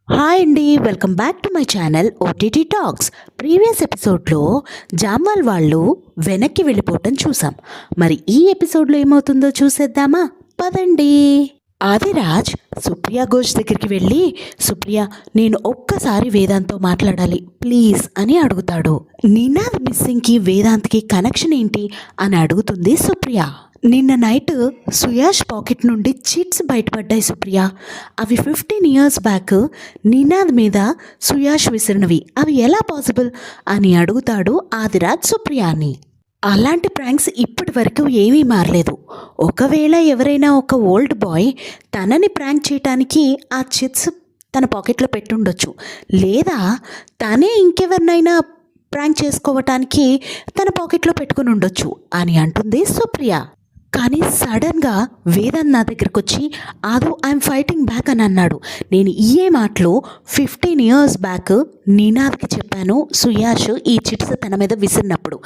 Hi అండి, welcome back to my channel OTT talks. Previous ఎపిసోడ్లో జామ్వాల్ వాళ్ళు వెనక్కి వెళ్ళిపోవటం చూసాం. మరి ఈ ఎపిసోడ్లో ఏమవుతుందో చూసేద్దామా? పదండి. ఆదిరాజ్ సుప్రియ ఘోష్ దగ్గరికి వెళ్ళి, సుప్రియ, నేను ఒక్కసారి వేదాంత్తో మాట్లాడాలి ప్లీజ్ అని అడుగుతాడు. నినాద్ మిస్సింగ్కి వేదాంత్కి కనెక్షన్ ఏంటి అని అడుగుతుంది సుప్రియ. నిన్న నైట్ సుయాష్ పాకెట్ నుండి చిట్స్ బయటపడ్డాయి సుప్రియ. అవి 15 years బ్యాక్ నినాద్ మీద సుయాష్ విసిరినవి. అవి ఎలా పాసిబుల్ అని అడుగుతాడు ఆదిరాజ్ సుప్రియాని. అలాంటి ప్రాంక్స్ ఇప్పటి వరకు ఏమీ మారలేదు. ఒకవేళ ఎవరైనా ఒక ఓల్డ్ బాయ్ తనని ప్రాంక్ చేయటానికి ఆ చిట్స్ తన పాకెట్లో పెట్టుండొచ్చు, లేదా తనే ఇంకెవరినైనా ప్రాంక్ చేసుకోవటానికి తన పాకెట్లో పెట్టుకుని ఉండొచ్చు అని అంటుంది సుప్రియ. కానీ సడన్గా వేదాంత్ నా దగ్గరకు వచ్చి, ఆదు ఐఎమ్ ఫైటింగ్ బ్యాక్ అని అన్నాడు. నేను ఈ మాటలో 15 years బ్యాక్ నినాద్కి చెప్పాను సుయాష్ ఈ చిట్స్ తన మీద విసిరినప్పుడు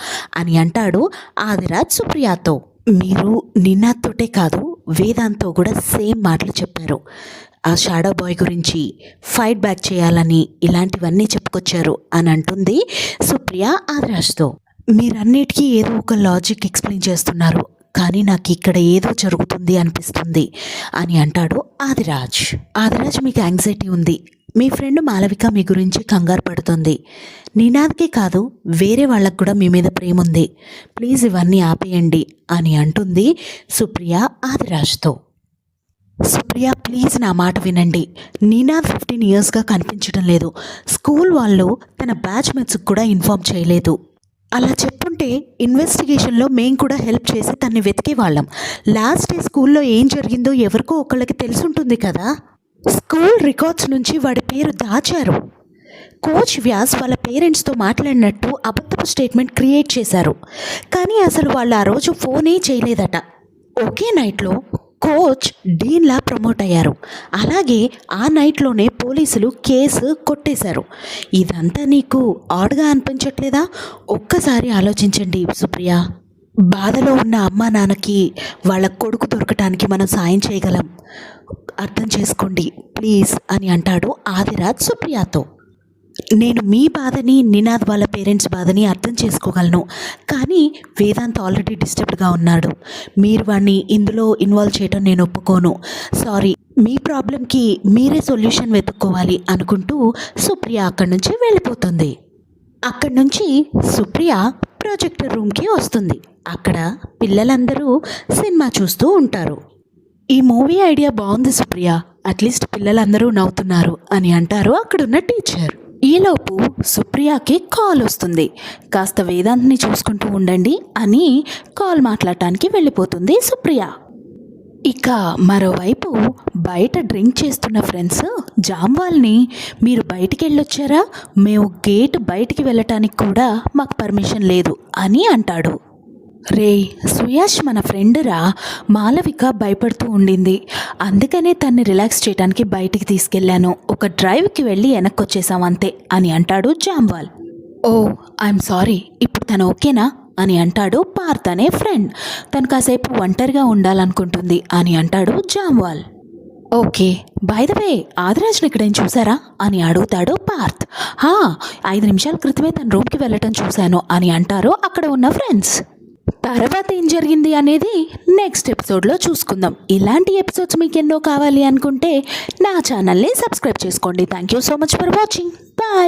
అని అంటాడు ఆదిరాజ్ సుప్రియతో. మీరు నినాద్తోటే కాదు వేదాంత్తో కూడా సేమ్ మాటలు చెప్పారు. ఆ షాడో బాయ్ గురించి ఫైట్ బ్యాక్ చేయాలని ఇలాంటివన్నీ చెప్పుకొచ్చారు అని అంటుంది సుప్రియ ఆదిరాజ్తో. మీరన్నిటికీ ఏదో ఒక లాజిక్ ఎక్స్ప్లెయిన్ చేస్తున్నారు, కానీ నాకు ఇక్కడ ఏదో జరుగుతుంది అనిపిస్తుంది అని అంటాడు ఆదిరాజ్. ఆదిరాజ్, మీకు యాంగ్జైటీ ఉంది, మీ ఫ్రెండ్ మాలవిక మీ గురించి కంగారు పడుతుంది. నినాద్కే కాదు వేరే వాళ్ళకు కూడా మీ మీద ప్రేమ ఉంది, ప్లీజ్ ఇవన్నీ ఆపేయండి అని అంటుంది సుప్రియ ఆదిరాజ్తో. సుప్రియ, ప్లీజ్ నా మాట వినండి. నినాద్ 15 yearsగా కనిపించడం లేదు. స్కూల్ వాళ్ళు తన బ్యాచ్ మేట్స్కి కూడా ఇన్ఫార్మ్ చేయలేదు. అలా చెప్పుంటే ఇన్వెస్టిగేషన్లో మేము కూడా హెల్ప్ చేసి తన్ని వెతికేవాళ్ళం. లాస్ట్ డే స్కూల్లో ఏం జరిగిందో ఎవరికో ఒకళ్ళకి తెలుసుంటుంది కదా. స్కూల్ రికార్డ్స్ నుంచి వాడి పేరు దాచారు. కోచ్ వ్యాస్ వాళ్ళ పేరెంట్స్తో మాట్లాడినట్టు అబద్ధపు స్టేట్మెంట్ క్రియేట్ చేశారు. కానీ అసలు వాళ్ళు ఆ రోజు ఫోనే చేయలేదట. ఒకే నైట్లో కోచ్ డీన్లా ప్రమోట్ అయ్యారు. అలాగే ఆ నైట్లోనే పోలీసులు కేసు కొట్టేశారు. ఇదంతా నీకు ఆడ్గా అనిపించట్లేదా? ఒక్కసారి ఆలోచించండి సుప్రియ. బాధలో ఉన్న అమ్మా నాన్నకి వాళ్ళ కొడుకు దొరకటానికి మనం సాయం చేయగలం, అర్థం చేసుకోండి ప్లీజ్ అని అంటాడు ఆదిరాజ్ సుప్రియతో. నేను మీ బాధని నినాద్ వాళ్ళ పేరెంట్స్ బాధని అర్థం చేసుకోగలను, కానీ వేదాంత్ ఆల్రెడీ డిస్టర్బ్డ్గా ఉన్నాడు. మీరు వాడిని ఇందులో ఇన్వాల్వ్ చేయడం నేను ఒప్పుకోను. సారీ, మీ ప్రాబ్లంకి మీరే సొల్యూషన్ వెతుక్కోవాలి అనుకుంటూ సుప్రియ అక్కడి నుంచి వెళ్ళిపోతుంది. అక్కడి నుంచి సుప్రియ ప్రొజెక్టర్ రూమ్కి వస్తుంది. అక్కడ పిల్లలందరూ సినిమా చూస్తూ ఉంటారు. ఈ మూవీ ఐడియా బాగుంది సుప్రియ, అట్లీస్ట్ పిల్లలందరూ నవ్వుతున్నారు అని అంటారు అక్కడున్న టీచర్. ఈలోపు సుప్రియకి కాల్ వస్తుంది. కాస్త వేదాంత్ని చూసుకుంటూ ఉండండి అని కాల్ మాట్లాడటానికి వెళ్ళిపోతుంది సుప్రియ. ఇక మరోవైపు బయట డ్రింక్ చేస్తున్న ఫ్రెండ్స్ జామ్వాల్ని, మీరు బయటికి వెళ్ళొచ్చారా, మేము గేట్ బయటికి వెళ్ళటానికి కూడా మాకు పర్మిషన్ లేదు అని అంటాడు. రే సుయాష్ మన ఫ్రెండ్రా, మాలవిక భయపడుతూ ఉండింది, అందుకనే తన్ని రిలాక్స్ చేయడానికి బయటికి తీసుకెళ్లాను. ఒక డ్రైవ్కి వెళ్ళి వెనక్కి వచ్చేసాం అంతే అని అంటాడు జామ్వాల్. ఓ ఐఎమ్ సారీ, ఇప్పుడు తను ఓకేనా అని అంటాడు పార్థ్ అనే ఫ్రెండ్. తను కాసేపు ఒంటరిగా ఉండాలనుకుంటుంది అని అంటాడు Jamwal. Okay, by the way ఆదిరాజ్ని ఇక్కడేం చూసారా అని అడుగుతాడు పార్థ్. 5 నిమిషాల క్రితమే తన రూమ్కి వెళ్ళటం చూశాను అని అంటారు అక్కడ ఉన్న ఫ్రెండ్స్. తర్వాత ఏం జరిగింది అనేది నెక్స్ట్ ఎపిసోడ్లో చూసుకుందాం. ఇలాంటి ఎపిసోడ్స్ మీకు ఎన్నో కావాలి అనుకుంటే నా ఛానల్ని సబ్స్క్రైబ్ చేసుకోండి. Thank you so much for watching. Bye.